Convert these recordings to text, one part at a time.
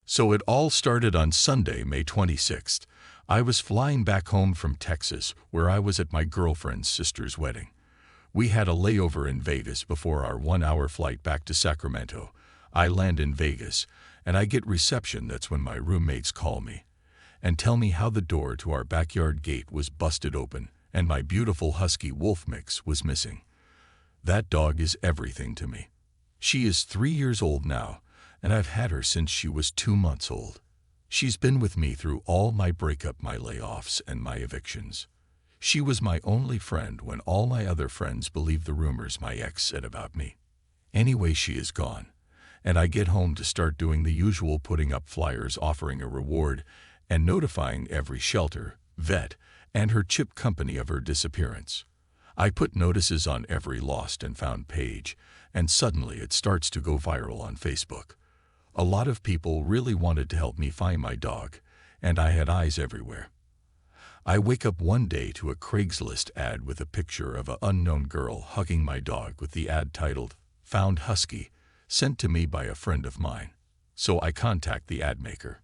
So it all started on Sunday, May 26th. I was flying back home from Texas, where I was at my girlfriend's sister's wedding. We had a layover in Vegas before our 1-hour flight back to Sacramento. I land in Vegas, and I get reception. That's when my roommates call me and tell me how the door to our backyard gate was busted open and my beautiful husky wolf mix was missing. That dog is everything to me. She is 3 years old now, and I've had her since she was 2 months old. She's been with me through all my breakup, my layoffs, and my evictions. She was my only friend when all my other friends believed the rumors my ex said about me. Anyway, she is gone, and I get home to start doing the usual, putting up flyers offering a reward and notifying every shelter, vet, and her chip company of her disappearance. I put notices on every lost and found page, and suddenly it starts to go viral on Facebook. A lot of people really wanted to help me find my dog, and I had eyes everywhere. I wake up one day to a Craigslist ad with a picture of an unknown girl hugging my dog with the ad titled, "Found Husky," sent to me by a friend of mine. So I contact the ad maker.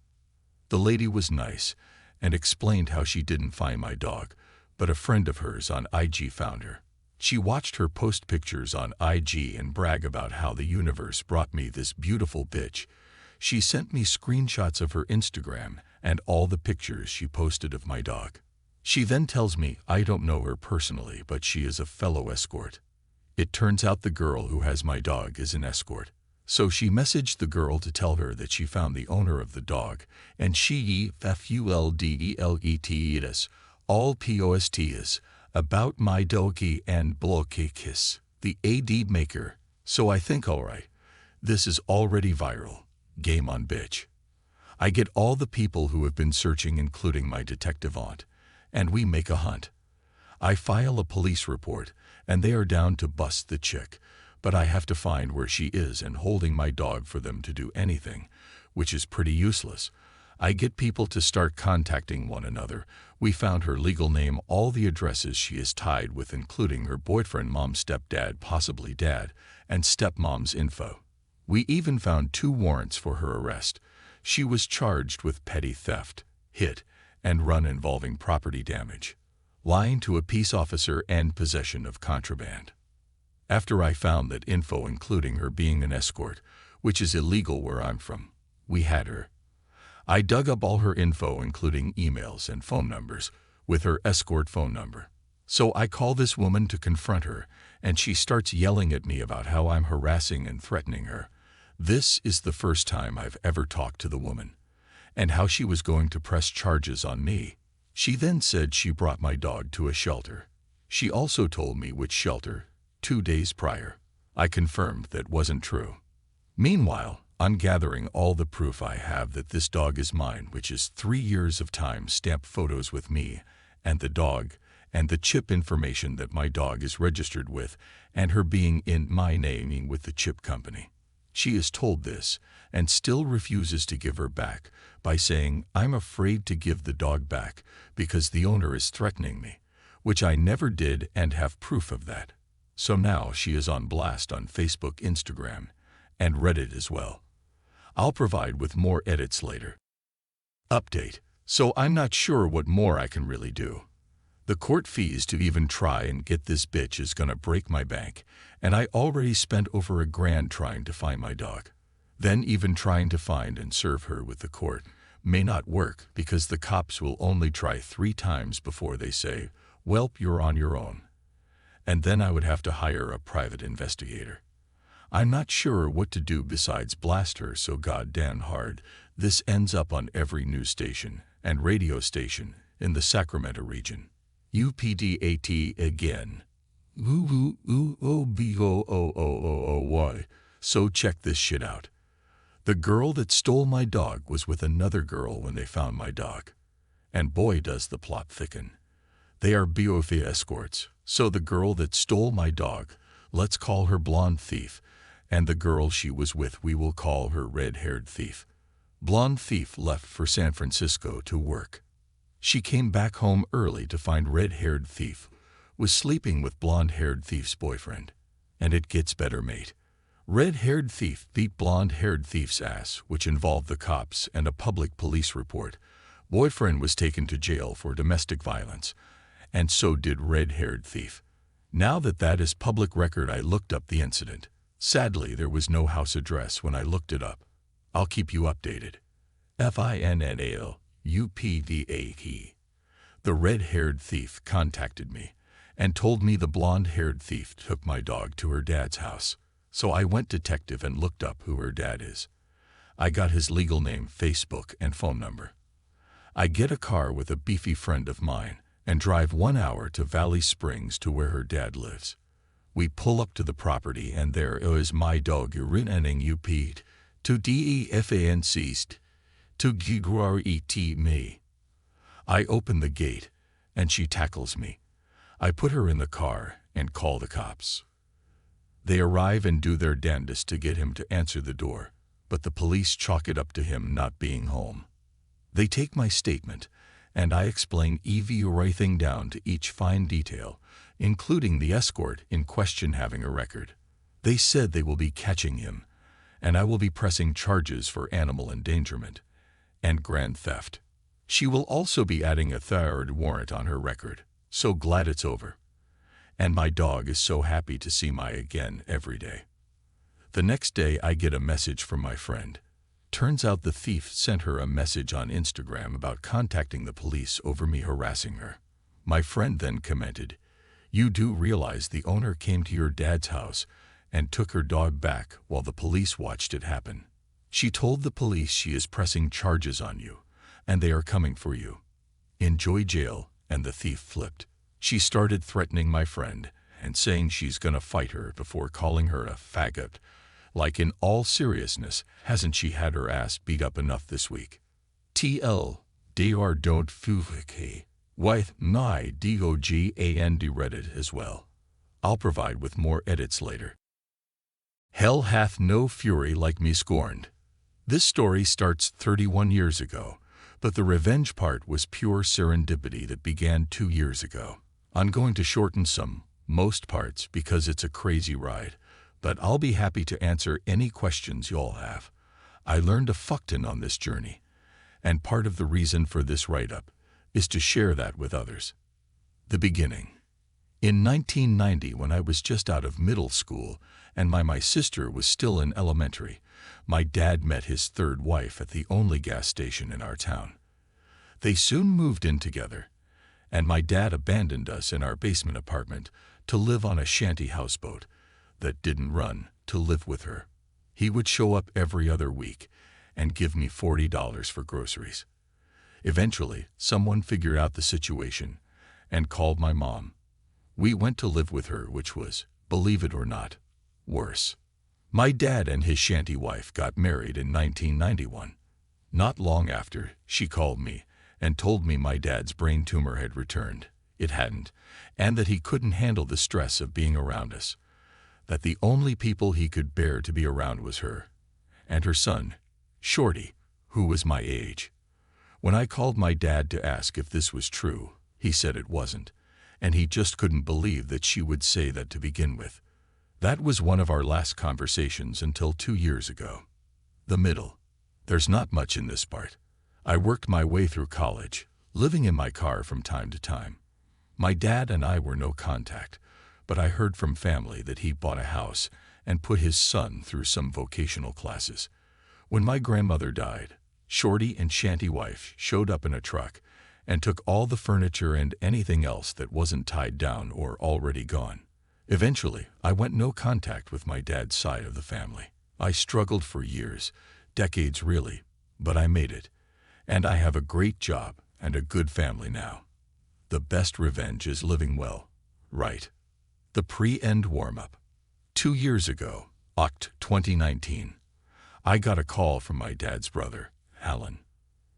The lady was nice and explained how she didn't find my dog, but a friend of hers on IG found her. She watched her post pictures on IG and brag about how the universe brought me this beautiful bitch. She sent me screenshots of her Instagram and all the pictures she posted of my dog. She then tells me I don't know her personally, but she is a fellow escort. It turns out the girl who has my dog is an escort. So she messaged the girl to tell her that she found the owner of the dog, and she fuldelet's all posts about my doggy and bloke kiss the ad maker. So I think, alright, this is already viral. Game on, bitch. I get all the people who have been searching, including my detective aunt, and we make a hunt. I file a police report, and they are down to bust the chick, but I have to find where she is and holding my dog for them to do anything, which is pretty useless. I get people to start contacting one another. We found her legal name, all the addresses she is tied with, including her boyfriend, mom, stepdad, possibly dad, and stepmom's info. We even found 2 warrants for her arrest. She was charged with petty theft, hit and run involving property damage, lying to a peace officer, and possession of contraband. After I found that info, including her being an escort, which is illegal where I'm from, we had her. I dug up all her info, including emails and phone numbers, with her escort phone number. So I call this woman to confront her, and she starts yelling at me about how I'm harassing and threatening her. This is the first time I've ever talked to the woman, and how she was going to press charges on me. She then said she brought my dog to a shelter. She also told me which shelter, 2 days prior. I confirmed that wasn't true. Meanwhile, I'm gathering all the proof I have that this dog is mine, which is 3 years of time-stamped photos with me and the dog, and the chip information that my dog is registered with, and her being in my naming with the chip company. She is told this and still refuses to give her back by saying, "I'm afraid to give the dog back because the owner is threatening me," which I never did and have proof of that. So now she is on blast on Facebook, Instagram, and Reddit as well. I'll provide with more edits later. Update. So I'm not sure what more I can really do. The court fees to even try and get this bitch is gonna break my bank, and I already spent over $1,000 trying to find my dog. Then even trying to find and serve her with the court may not work because the cops will only try 3 times before they say, "Welp, you're on your own." And then I would have to hire a private investigator. I'm not sure what to do besides blast her so goddamn hard this ends up on every news station and radio station in the Sacramento region. UPDAT again. OBOOOOY. So check this shit out. The girl that stole my dog was with another girl when they found my dog. And boy does the plot thicken. They are BOF escorts, so the girl that stole my dog, let's call her Blonde Thief, and the girl she was with we will call her Red-Haired Thief. Blonde Thief left for San Francisco to work. She came back home early to find Red-Haired Thief was sleeping with Blonde-Haired Thief's boyfriend. And it gets better, mate. Red-haired thief beat blonde-haired thief's ass, which involved the cops and a public police report. Boyfriend was taken to jail for domestic violence, and so did red-haired thief. Now that is public record, I looked up the incident. Sadly, there was no house address when I looked it up. I'll keep you updated. FINNALUPDAE. The red-haired thief contacted me and told me the blonde-haired thief took my dog to her dad's house. So I went detective and looked up who her dad is. I got his legal name, Facebook, and phone number. I get a car with a beefy friend of mine and drive 1 hour to Valley Springs to where her dad lives. We pull up to the property and there is my dog urinating uped to defanced to gret me. I open the gate and she tackles me. I put her in the car and call the cops. They arrive and do their damnedest to get him to answer the door, but the police chalk it up to him not being home. They take my statement, and I explain everything down to each fine detail, including the escort in question having a record. They said they will be catching him, and I will be pressing charges for animal endangerment and grand theft. She will also be adding a third warrant on her record, so glad it's over. And my dog is so happy to see me again every day. The next day I get a message from my friend. Turns out the thief sent her a message on Instagram about contacting the police over me harassing her. My friend then commented, "You do realize the owner came to your dad's house and took her dog back while the police watched it happen. She told the police she is pressing charges on you, and they are coming for you. Enjoy jail," and the thief flipped. She started threatening my friend and saying she's gonna fight her before calling her a faggot. Like, in all seriousness, hasn't she had her ass beat up enough this week? TLDR don't fuvk. With my dog and Reddit as well. I'll provide with more edits later. Hell hath no fury like me scorned. This story starts 31 years ago, but the revenge part was pure serendipity that began 2 years ago. I'm going to shorten most parts because it's a crazy ride, but I'll be happy to answer any questions y'all have. I learned a fuckton on this journey, and part of the reason for this write-up is to share that with others. The beginning. In 1990, when I was just out of middle school and my sister was still in elementary, my dad met his third wife at the only gas station in our town. They soon moved in together, and my dad abandoned us in our basement apartment to live on a shanty houseboat that didn't run to live with her. He would show up every other week and give me $40 for groceries. Eventually, someone figured out the situation and called my mom. We went to live with her, which was, believe it or not, worse. My dad and his shanty wife got married in 1991. Not long after, she called me and told me my dad's brain tumor had returned. It hadn't, and that he couldn't handle the stress of being around us. That the only people he could bear to be around was her and her son, Shorty, who was my age. When I called my dad to ask if this was true, he said it wasn't, and he just couldn't believe that she would say that to begin with. That was one of our last conversations until 2 years ago. The middle. There's not much in this part. I worked my way through college, living in my car from time to time. My dad and I were no contact, but I heard from family that he bought a house and put his son through some vocational classes. When my grandmother died, Shorty and shanty wife showed up in a truck and took all the furniture and anything else that wasn't tied down or already gone. Eventually, I went no contact with my dad's side of the family. I struggled for years, decades really, but I made it. And I have a great job and a good family now. The best revenge is living well, right? The pre-end warm-up. 2 years ago, Oct. 2019, I got a call from my dad's brother, Alan.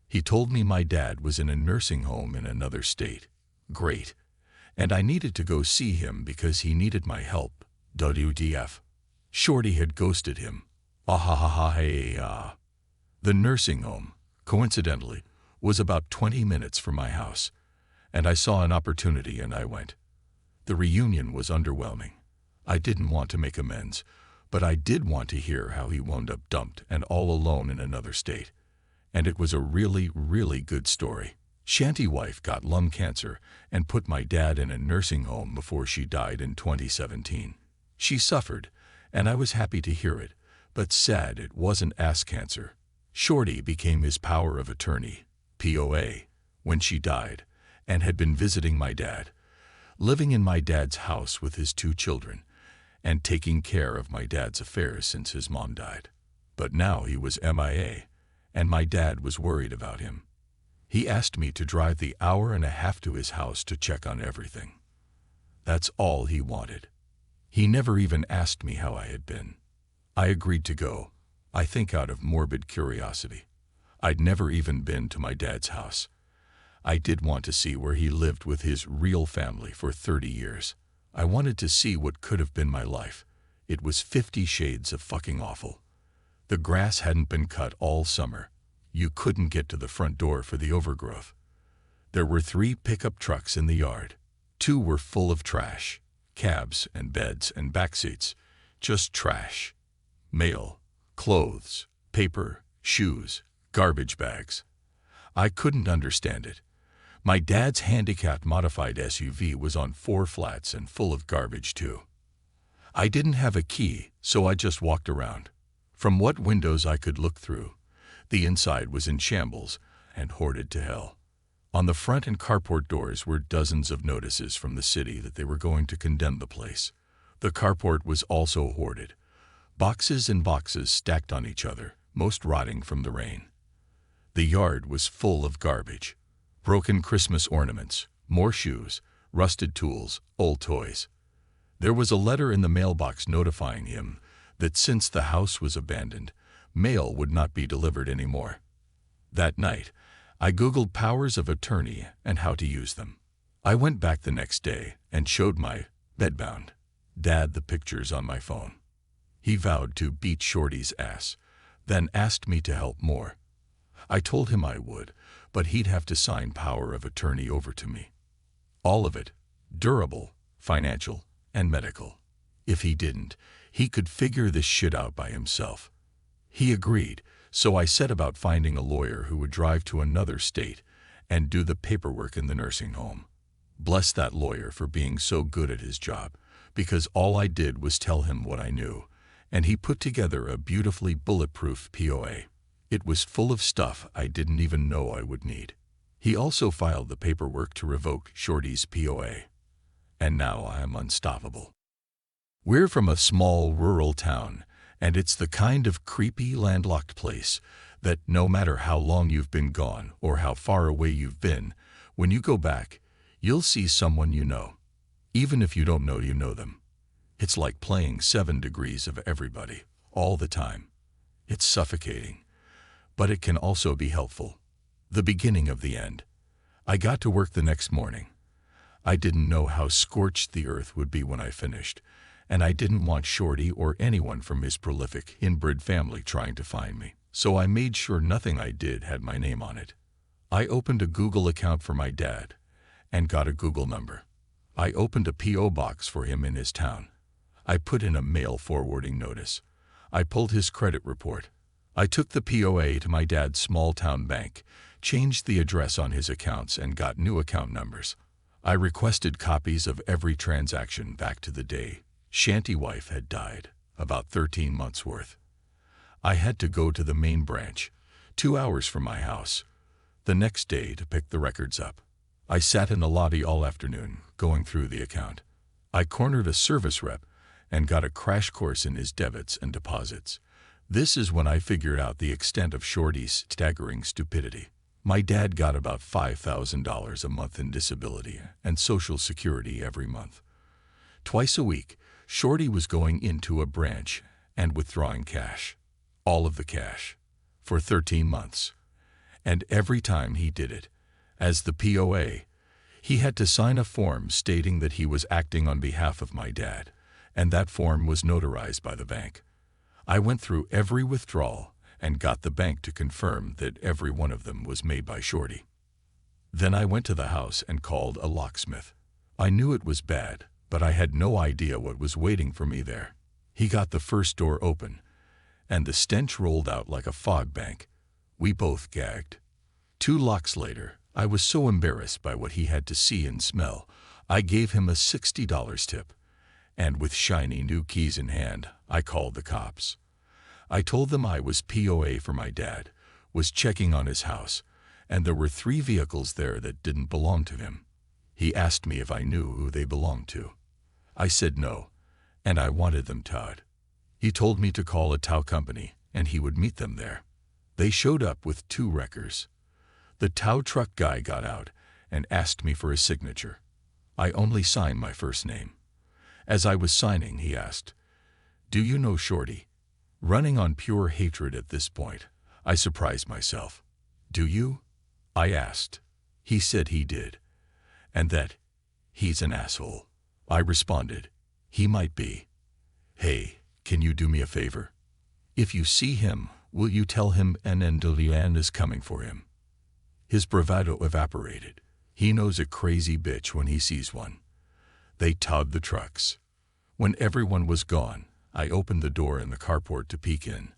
He told me my dad was in a nursing home in another state. Great. And I needed to go see him because he needed my help. WTF. Shorty had ghosted him. Ah. The nursing home, coincidentally, was about 20 minutes from my house, and I saw an opportunity and I went. The reunion was underwhelming. I didn't want to make amends, But I did want to hear how he wound up dumped and all alone in another state. And it was a really, really good story. Shanty wife got lung cancer and put my dad in a nursing home before she died in 2017. She suffered, and I was happy to hear it, but sad it wasn't ass cancer. Shorty became his power of attorney, POA, when she died, and had been visiting my dad, living in my dad's house with his 2 children, and taking care of my dad's affairs since his mom died. But now he was MIA, and my dad was worried about him. He asked me to drive the hour and a half to his house to check on everything. That's all he wanted. He never even asked me how I had been. I agreed to go, I think out of morbid curiosity. I'd never even been to my dad's house. I did want to see where he lived with his real family for 30 years. I wanted to see what could have been my life. It was 50 shades of fucking awful. The grass hadn't been cut all summer. You couldn't get to the front door for the overgrowth. There were 3 pickup trucks in the yard. 2 were full of trash, cabs and beds and backseats, just trash. Mail, clothes, paper, shoes, garbage bags. I couldn't understand it. My dad's handicapped modified SUV was on 4 flats and full of garbage too. I didn't have a key, so I just walked around. From what windows I could look through, the inside was in shambles and hoarded to hell. On the front and carport doors were dozens of notices from the city that they were going to condemn the place. The carport was also hoarded. Boxes and boxes stacked on each other, most rotting from the rain. The yard was full of garbage. Broken Christmas ornaments, more shoes, rusted tools, old toys. There was a letter in the mailbox notifying him that since the house was abandoned, mail would not be delivered anymore. That night, I Googled powers of attorney and how to use them. I went back the next day and showed my bedbound dad the pictures on my phone. He vowed to beat Shorty's ass, then asked me to help more. I told him I would, but he'd have to sign power of attorney over to me. All of it, durable, financial, and medical. If he didn't, he could figure this shit out by himself. He agreed, so I set about finding a lawyer who would drive to another state and do the paperwork in the nursing home. Bless that lawyer for being so good at his job, because all I did was tell him what I knew, and he put together a beautifully bulletproof POA. It was full of stuff I didn't even know I would need. He also filed the paperwork to revoke Shorty's POA. And now I am unstoppable. We're from a small rural town, and it's the kind of creepy landlocked place that no matter how long you've been gone or how far away you've been, when you go back, you'll see someone you know, even if you don't know you know them. It's like playing 7 degrees of everybody, all the time. It's suffocating, but it can also be helpful. The beginning of the end. I got to work the next morning. I didn't know how scorched the earth would be when I finished, and I didn't want Shorty or anyone from his prolific inbred family trying to find me, so I made sure nothing I did had my name on it. I opened a Google account for my dad and got a Google number. I opened a P.O. box for him in his town. I put in a mail forwarding notice. I pulled his credit report. I took the POA to my dad's small-town bank, changed the address on his accounts, and got new account numbers. I requested copies of every transaction back to the day Shanty wife had died, about 13 months worth. I had to go to the main branch, 2 hours from my house, the next day to pick the records up. I sat in the lobby all afternoon, going through the account. I cornered a service rep and got a crash course in his debits and deposits. This is when I figured out the extent of Shorty's staggering stupidity. My dad got about $5,000 a month in disability and Social Security every month. Twice a week, Shorty was going into a branch and withdrawing cash. All of the cash. For 13 months. And every time he did it, as the POA, he had to sign a form stating that he was acting on behalf of my dad, and that form was notarized by the bank. I went through every withdrawal and got the bank to confirm that every one of them was made by Shorty. Then I went to the house and called a locksmith. I knew it was bad, but I had no idea what was waiting for me there. He got the first door open, and the stench rolled out like a fog bank. We both gagged. 2 locks later, I was so embarrassed by what he had to see and smell, I gave him a $60 tip. And with shiny new keys in hand, I called the cops. I told them I was POA for my dad, was checking on his house, and there were 3 vehicles there that didn't belong to him. He asked me if I knew who they belonged to. I said no, and I wanted them towed. He told me to call a tow company, and he would meet them there. They showed up with 2 wreckers. The tow truck guy got out and asked me for a signature. I only signed my first name. As I was signing, he asked, "Do you know Shorty?" Running on pure hatred at this point, I surprised myself. "Do you?" I asked. He said he did, and that he's an asshole. I responded, "He might be. Hey, can you do me a favor? If you see him, will you tell him an Endolian is coming for him?" His bravado evaporated. He knows a crazy bitch when he sees one. They towed the trucks. When everyone was gone, I opened the door in the carport to peek in.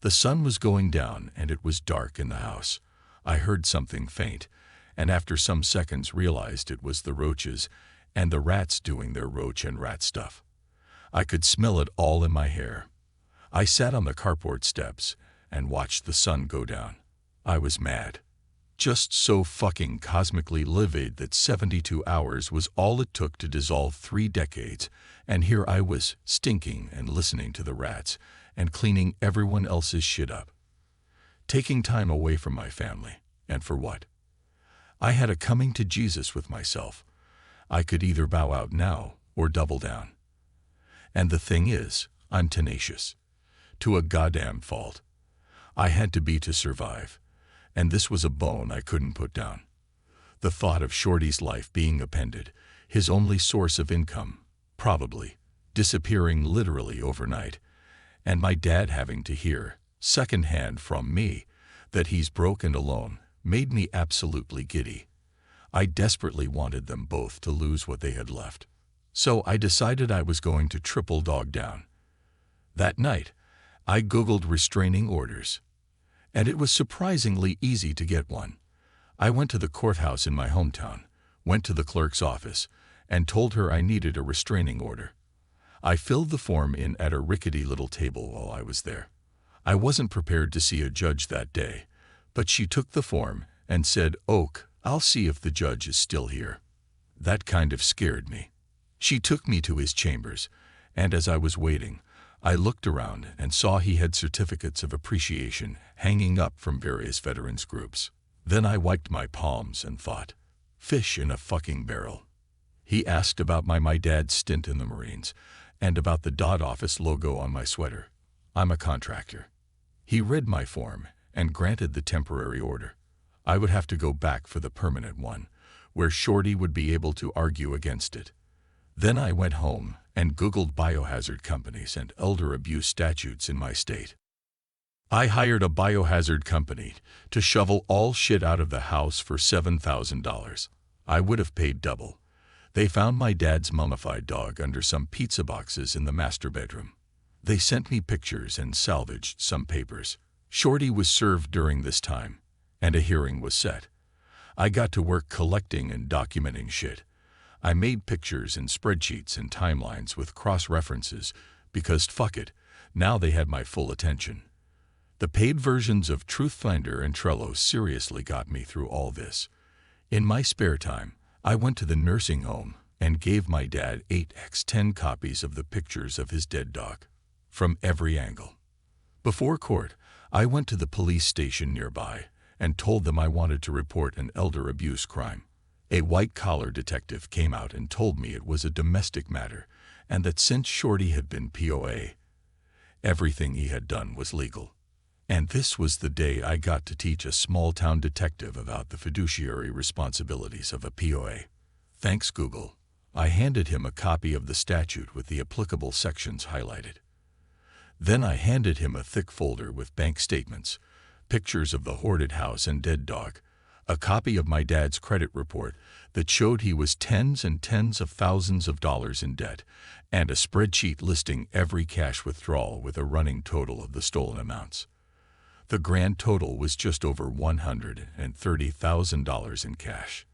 The sun was going down and it was dark in the house. I heard something faint, and after some seconds realized it was the roaches and the rats doing their roach and rat stuff. I could smell it all in my hair. I sat on the carport steps and watched the sun go down. I was mad. Just so fucking cosmically livid that 72 hours was all it took to dissolve 3 decades, and here I was, stinking and listening to the rats, and cleaning everyone else's shit up. Taking time away from my family, and for what? I had a coming to Jesus with myself. I could either bow out now, or double down. And the thing is, I'm tenacious. To a goddamn fault. I had to be to survive. And this was a bone I couldn't put down. The thought of Shorty's life being appended, his only source of income, probably, disappearing literally overnight, and my dad having to hear, secondhand from me, that he's broke and alone, made me absolutely giddy. I desperately wanted them both to lose what they had left. So I decided I was going to triple dog down. That night, I Googled restraining orders. And it was surprisingly easy to get one. I went to the courthouse in my hometown, went to the clerk's office, and told her I needed a restraining order. I filled the form in at a rickety little table while I was there. I wasn't prepared to see a judge that day, but she took the form and said, "Oak, I'll see if the judge is still here." That kind of scared me. She took me to his chambers, and as I was waiting, I looked around and saw he had certificates of appreciation hanging up from various veterans groups. Then I wiped my palms and thought, fish in a fucking barrel. He asked about my dad's stint in the Marines and about the Dodd office logo on my sweater. I'm a contractor. He read my form and granted the temporary order. I would have to go back for the permanent one, where Shorty would be able to argue against it. Then I went home and Googled biohazard companies and elder abuse statutes in my state. I hired a biohazard company to shovel all shit out of the house for $7,000. I would have paid double. They found my dad's mummified dog under some pizza boxes in the master bedroom. They sent me pictures and salvaged some papers. Shorty was served during this time, and a hearing was set. I got to work collecting and documenting shit. I made pictures and spreadsheets and timelines with cross-references because fuck it, now they had my full attention. The paid versions of Truthfinder and Trello seriously got me through all this. In my spare time, I went to the nursing home and gave my dad 8x10 copies of the pictures of his dead dog, from every angle. Before court, I went to the police station nearby and told them I wanted to report an elder abuse crime. A white-collar detective came out and told me it was a domestic matter and that since Shorty had been POA, everything he had done was legal. And this was the day I got to teach a small-town detective about the fiduciary responsibilities of a POA. Thanks, Google. I handed him a copy of the statute with the applicable sections highlighted. Then I handed him a thick folder with bank statements, pictures of the hoarded house and dead dog, a copy of my dad's credit report that showed he was tens and tens of thousands of dollars in debt, and a spreadsheet listing every cash withdrawal with a running total of the stolen amounts. The grand total was just over $130,000 in cash.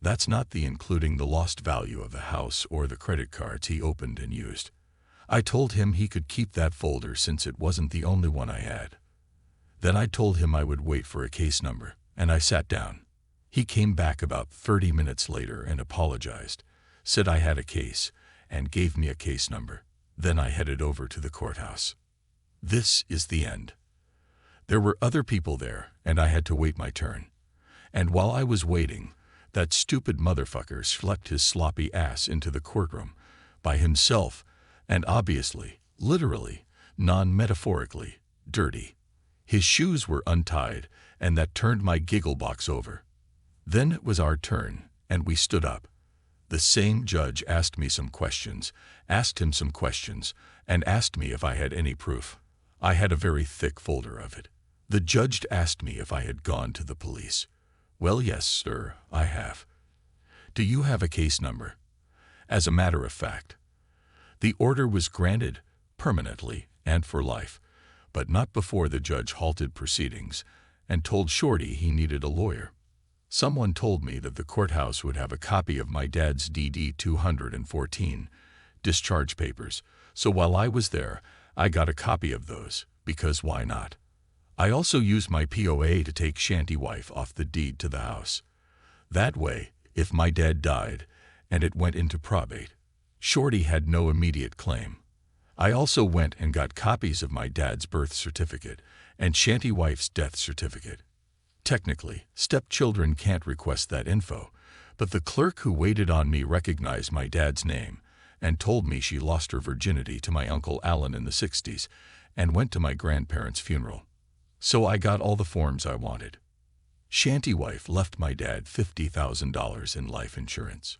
That's not including the lost value of the house or the credit cards he opened and used. I told him he could keep that folder since it wasn't the only one I had. Then I told him I would wait for a case number, and I sat down. He came back about 30 minutes later and apologized, said I had a case, and gave me a case number. Then I headed over to the courthouse. This is the end. There were other people there, and I had to wait my turn. And while I was waiting, that stupid motherfucker schlepped his sloppy ass into the courtroom by himself, and obviously, literally, non-metaphorically, dirty. His shoes were untied, and that turned my giggle box over. Then it was our turn, and we stood up. The same judge asked me some questions, asked him some questions, and asked me if I had any proof. I had a very thick folder of it. The judge asked me if I had gone to the police. Well, yes, sir, I have. Do you have a case number? As a matter of fact, the order was granted permanently and for life, but not before the judge halted proceedings and told Shorty he needed a lawyer. Someone told me that the courthouse would have a copy of my dad's DD 214 discharge papers, so while I was there, I got a copy of those, because why not? I also used my POA to take Shanty wife off the deed to the house. That way, if my dad died and it went into probate, Shorty had no immediate claim. I also went and got copies of my dad's birth certificate and Shanty wife's death certificate. Technically, stepchildren can't request that info, but the clerk who waited on me recognized my dad's name and told me she lost her virginity to my Uncle Alan in the 60s and went to my grandparents' funeral. So I got all the forms I wanted. Shanty wife left my dad $50,000 in life insurance.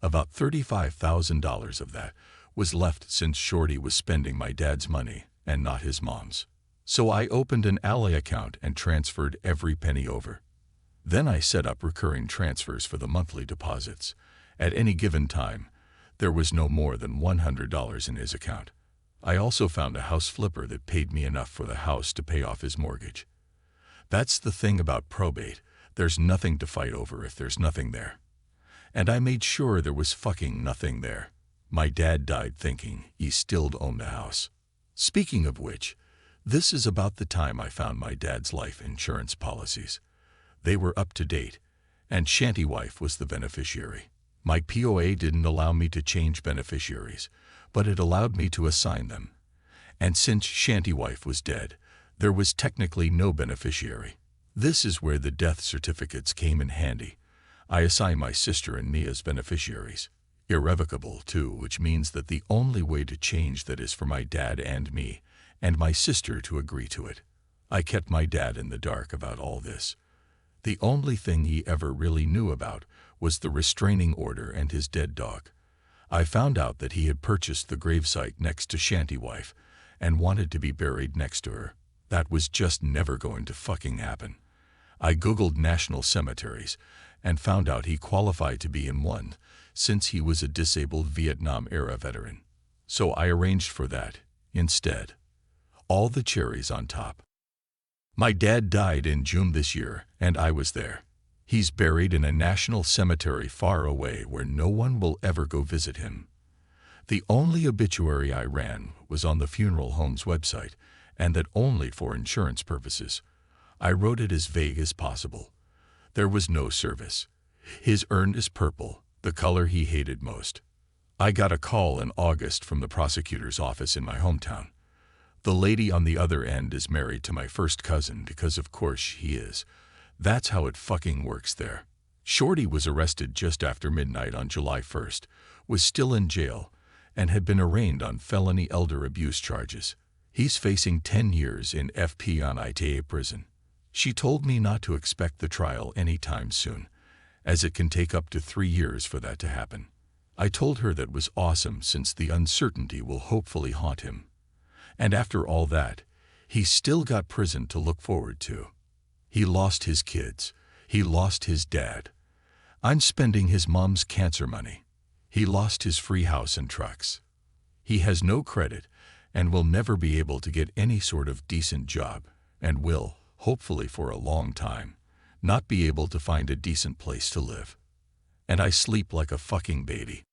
About $35,000 of that was left since Shorty was spending my dad's money and not his mom's. So I opened an Ally account and transferred every penny over. Then I set up recurring transfers for the monthly deposits. At any given time, there was no more than $100 in his account. I also found a house flipper that paid me enough for the house to pay off his mortgage. That's the thing about probate. There's nothing to fight over if there's nothing there. And I made sure there was fucking nothing there. My dad died thinking he still owned the house. Speaking of which, this is about the time I found my dad's life insurance policies. They were up to date, and Shanty wife was the beneficiary. My POA didn't allow me to change beneficiaries, but it allowed me to assign them. And since Shanty wife was dead, there was technically no beneficiary. This is where the death certificates came in handy. I assigned my sister and me as beneficiaries. Irrevocable, too, which means that the only way to change that is for my dad and me, and my sister to agree to it. I kept my dad in the dark about all this. The only thing he ever really knew about was the restraining order and his dead dog. I found out that he had purchased the gravesite next to Shanty wife and wanted to be buried next to her. That was just never going to fucking happen. I Googled national cemeteries and found out he qualified to be in one since he was a disabled Vietnam-era veteran. So I arranged for that instead. All the cherries on top. My dad died in June this year, and I was there. He's buried in a national cemetery far away where no one will ever go visit him. The only obituary I ran was on the funeral home's website, and that only for insurance purposes. I wrote it as vague as possible. There was no service. His urn is purple, the color he hated most. I got a call in August from the prosecutor's office in my hometown. The lady on the other end is married to my first cousin because of course he is. That's how it fucking works there. Shorty was arrested just after midnight on July 1st, was still in jail, and had been arraigned on felony elder abuse charges. He's facing 10 years in FP on ITA prison. She told me not to expect the trial anytime soon, as it can take up to 3 years for that to happen. I told her that was awesome since the uncertainty will hopefully haunt him. And after all that, he's still got prison to look forward to. He lost his kids. He lost his dad. I'm spending his mom's cancer money. He lost his free house and trucks. He has no credit and will never be able to get any sort of decent job, and will, hopefully for a long time, not be able to find a decent place to live. And I sleep like a fucking baby.